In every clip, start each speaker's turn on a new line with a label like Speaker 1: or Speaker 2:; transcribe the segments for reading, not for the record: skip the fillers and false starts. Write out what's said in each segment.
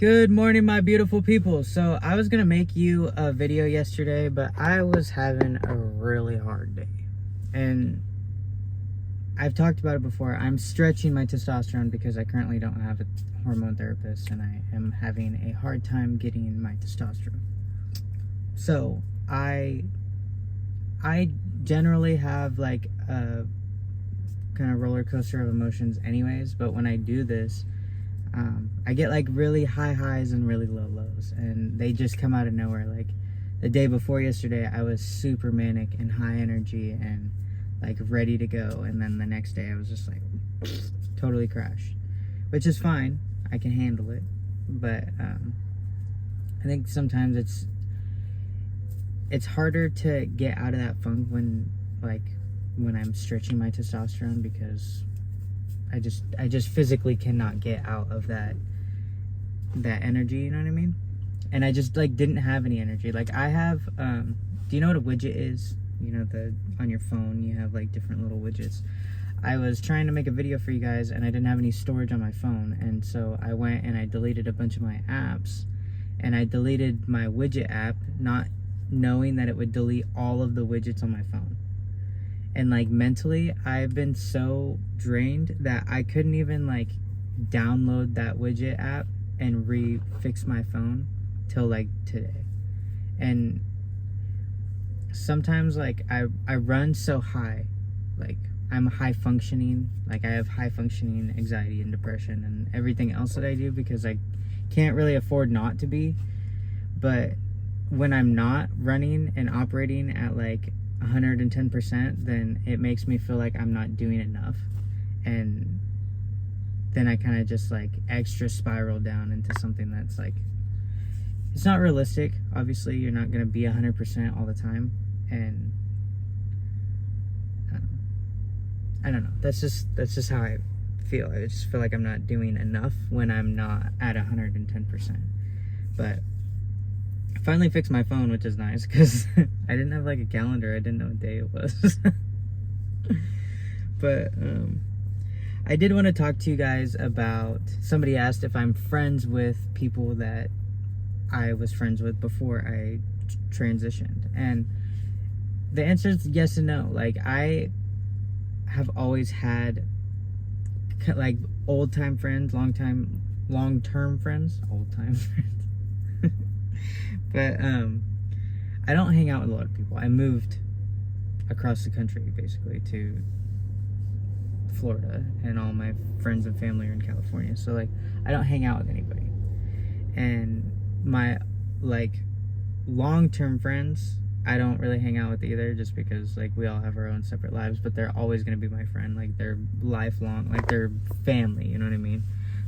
Speaker 1: Good morning, my beautiful people. So I was gonna make you a video yesterday, but I was having a really hard day, and I've talked about it before. I'm stretching my testosterone because I currently don't have a hormone therapist, and I am having a hard time getting my testosterone. So I generally have like a kind of roller coaster of emotions anyways, but when I do this, I get like really high highs and really low lows, and they just come out of nowhere. Like the day before yesterday, I was super manic and high energy and like ready to go, and then the next day I was just like totally crashed, which is fine. I can handle it, but I think sometimes it's harder to get out of that funk when I'm stretching my testosterone, because I just physically cannot get out of that energy, you know what I mean? And I just like didn't have any energy. Like I have do you know what a widget is? You know, on your phone you have like different little widgets. I was trying to make a video for you guys and I didn't have any storage on my phone, and so I went and I deleted a bunch of my apps, and I deleted my widget app not knowing that it would delete all of the widgets on my phone. And like mentally, I've been so drained that I couldn't even like download that widget app and fix my phone till like today. And sometimes like I run so high, like I'm high functioning, like I have high functioning anxiety and depression and everything else that I do because I can't really afford not to be. But when I'm not running and operating at like 110%, then it makes me feel like I'm not doing enough, and then I kind of just like extra spiral down into something that's like, it's not realistic. Obviously you're not going to be 100% all the time, and I don't know, that's just how I feel. I just feel like I'm not doing enough when I'm not at 110%. But I finally fixed my phone, which is nice because I didn't have like a calendar. I didn't know what day it was. But I did want to talk to you guys about, somebody asked if I'm friends with people that I was friends with before I transitioned, and the answer is yes and no. Like I have always had like old-time friends, long-term friends, old-time friends. But I don't hang out with a lot of people. I moved across the country basically to Florida, and all my friends and family are in California, so like I don't hang out with anybody. And my like long-term friends, I don't really hang out with either, just because like we all have our own separate lives, but they're always going to be my friend. Like they're lifelong, like they're family, you know what I mean?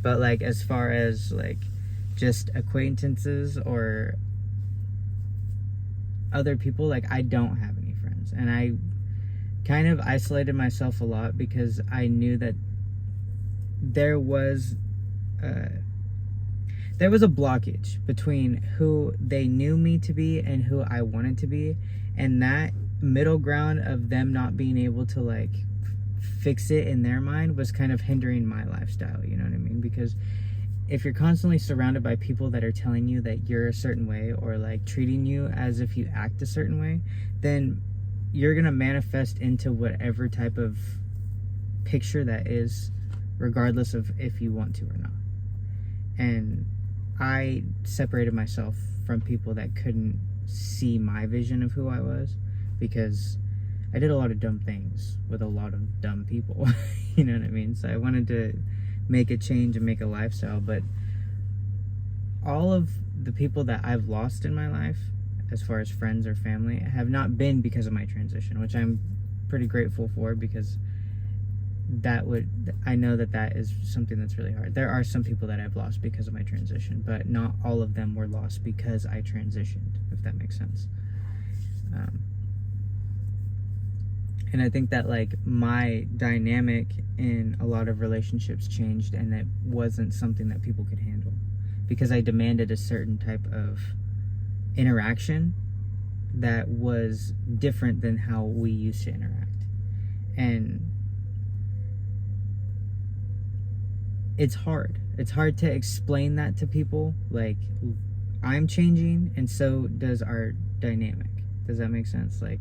Speaker 1: But like as far as like just acquaintances or other people, like I don't have any friends, and I kind of isolated myself a lot because I knew that there was a blockage between who they knew me to be and who I wanted to be, and that middle ground of them not being able to like fix it in their mind was kind of hindering my lifestyle, you know what I mean? Because if you're constantly surrounded by people that are telling you that you're a certain way, or like treating you as if you act a certain way, then you're gonna manifest into whatever type of picture that is, regardless of if you want to or not. And I separated myself from people that couldn't see my vision of who I was, because I did a lot of dumb things with a lot of dumb people. You know what I mean? So I wanted to make a change and make a lifestyle, but all of the people that I've lost in my life, as far as friends or family, have not been because of my transition, which I'm pretty grateful for, because I know that is something that's really hard. There are some people that I've lost because of my transition, but not all of them were lost because I transitioned, if that makes sense. And I think that like my dynamic in a lot of relationships changed, and it wasn't something that people could handle, because I demanded a certain type of interaction that was different than how we used to interact. And it's hard. it's hard to explain that to people. Like, I'm changing, and so does our dynamic. Does that make sense? Like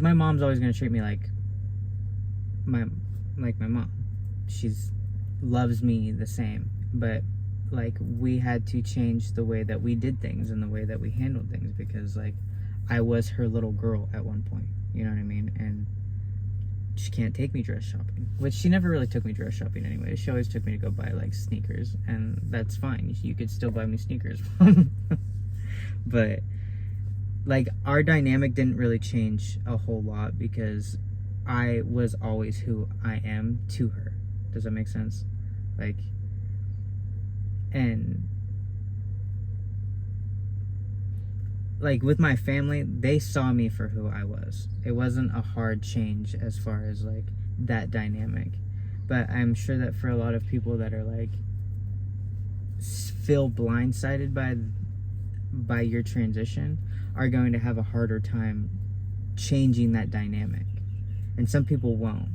Speaker 1: my mom's always gonna treat me like my mom. She's loves me the same, but like we had to change the way that we did things and the way that we handled things, because like I was her little girl at one point, you know what I mean? And she can't take me dress shopping, which she never really took me dress shopping anyway. She always took me to go buy like sneakers, and that's fine. You could still buy me sneakers. But like our dynamic didn't really change a whole lot, because I was always who I am to her. Does that make sense? Like, and like with my family, they saw me for who I was. It wasn't a hard change as far as like that dynamic. But I'm sure that for a lot of people that are like feel blindsided by your transition, are going to have a harder time changing that dynamic. And some people won't.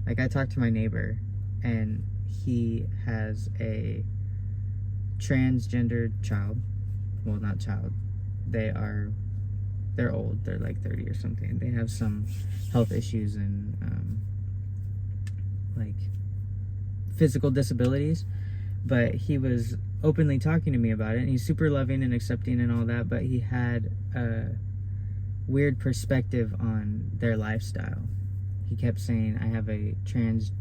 Speaker 1: Like I talked to my neighbor, and he has a transgendered child. Well, not child. They're old. They're like 30 or something. They have some health issues and like physical disabilities. But he was openly talking to me about it, and he's super loving and accepting and all that, but he had a weird perspective on their lifestyle. He kept saying, I have a transgender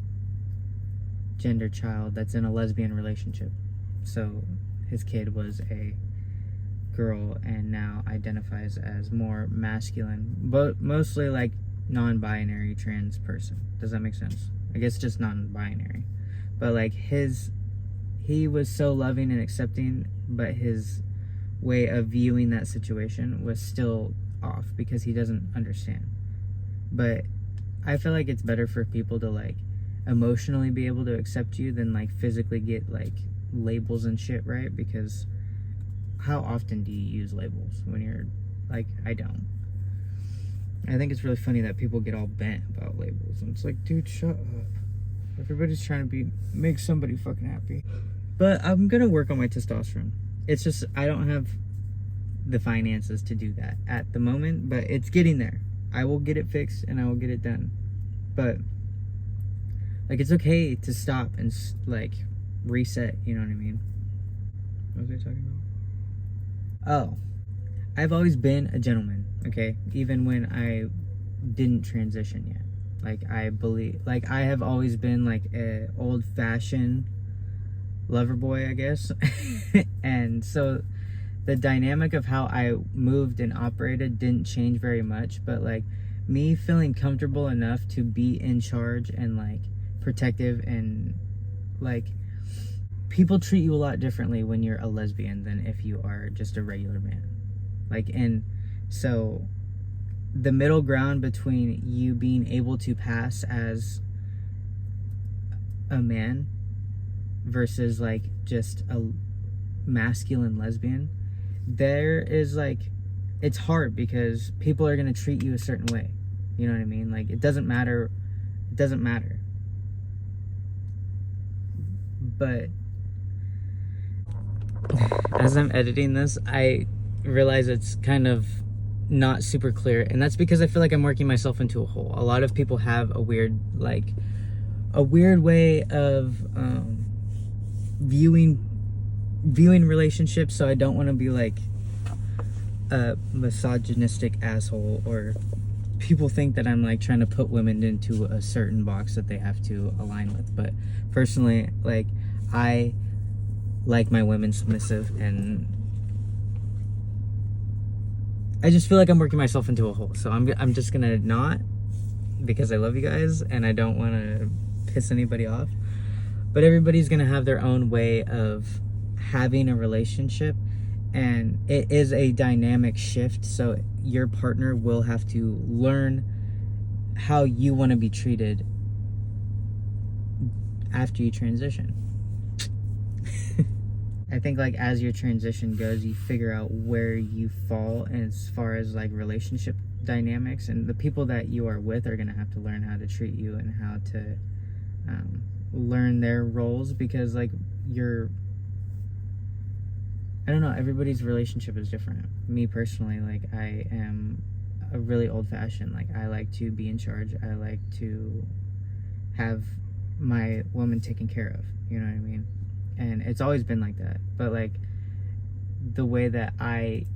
Speaker 1: child that's in a lesbian relationship. So his kid was a girl and now identifies as more masculine, but mostly like non-binary trans person. Does that make sense? I guess just non-binary. But like he was so loving and accepting, but his way of viewing that situation was still off because he doesn't understand. But I feel like it's better for people to like emotionally be able to accept you than like physically get like labels and shit, right? Because how often do you use labels when you're like, I don't. I think it's really funny that people get all bent about labels, and it's like, dude, shut up. Everybody's trying to make somebody fucking happy. But I'm gonna work on my testosterone. It's just I don't have the finances to do that at the moment, but it's getting there. I will get it fixed and I will get it done. But like it's okay to stop and like reset, you know what I mean? What was I talking about? Oh, I've always been a gentleman, okay? Even when I didn't transition yet. Like I have always been like a old-fashioned lover boy, I guess. And so the dynamic of how I moved and operated didn't change very much, but like me feeling comfortable enough to be in charge and like protective, and like people treat you a lot differently when you're a lesbian than if you are just a regular man. Like, and so the middle ground between you being able to pass as a man versus like just a masculine lesbian, there is like, it's hard because people are going to treat you a certain way. You know what I mean? Like it doesn't matter. But as I'm editing this, I realize it's kind of not super clear, and that's because I feel like I'm working myself into a hole. A lot of people have a weird way of viewing relationships, so I don't want to be like a misogynistic asshole, or people think that I'm like trying to put women into a certain box that they have to align with. But personally, like I like my women submissive, and I just feel like I'm working myself into a hole. So I'm just gonna not, because I love you guys and I don't want to piss anybody off. But everybody's gonna have their own way of having a relationship, and it is a dynamic shift. So your partner will have to learn how you want to be treated after you transition. I think like as your transition goes, you figure out where you fall as far as like relationship dynamics, and the people that you are with are going to have to learn how to treat you and how to learn their roles, because like I don't know, everybody's relationship is different. Me personally, like I am a really old-fashioned, like I like to be in charge. I like to have my woman taken care of, you know what I mean? And it's always been like that. But like the way that I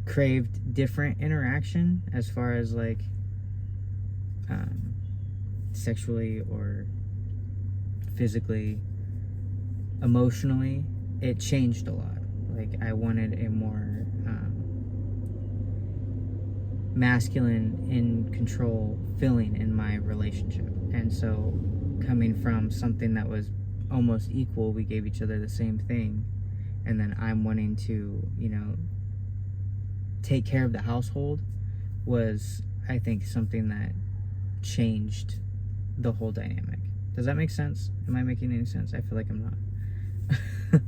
Speaker 1: craved different interaction, as far as like sexually or physically, emotionally, it changed a lot. Like I wanted a more masculine, in control feeling in my relationship. And so coming from something that was almost equal, we gave each other the same thing, and then I'm wanting to, you know, take care of the household, was, I think, something that changed the whole dynamic. Does that make sense? Am I making any sense? I feel like I'm not.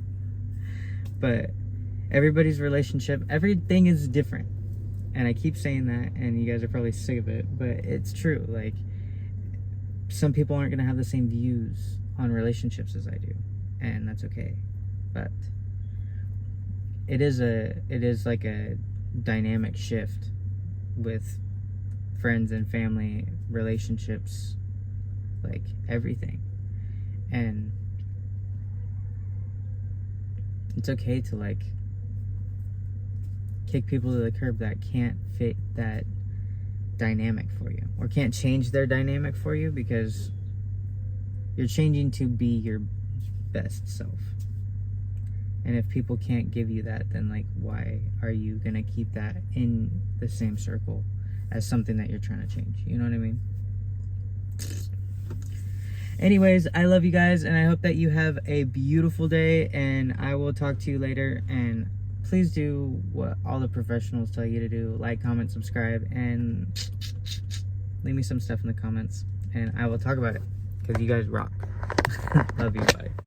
Speaker 1: But everybody's relationship, everything is different. And I keep saying that, and you guys are probably sick of it, but it's true. Like, some people aren't going to have the same views on relationships as I do, and that's okay. But it is like a dynamic shift with friends and family, relationships, like everything. And it's okay to like kick people to the curb that can't fit that dynamic for you, or can't change their dynamic for you, because you're changing to be your best self. And if people can't give you that, then like, why are you gonna keep that in the same circle as something that you're trying to change? You know what I mean? Anyways, I love you guys, and I hope that you have a beautiful day, and I will talk to you later. And please do what all the professionals tell you to do: like, comment, subscribe, and leave me some stuff in the comments, and I will talk about it, because you guys rock. Love you, bye.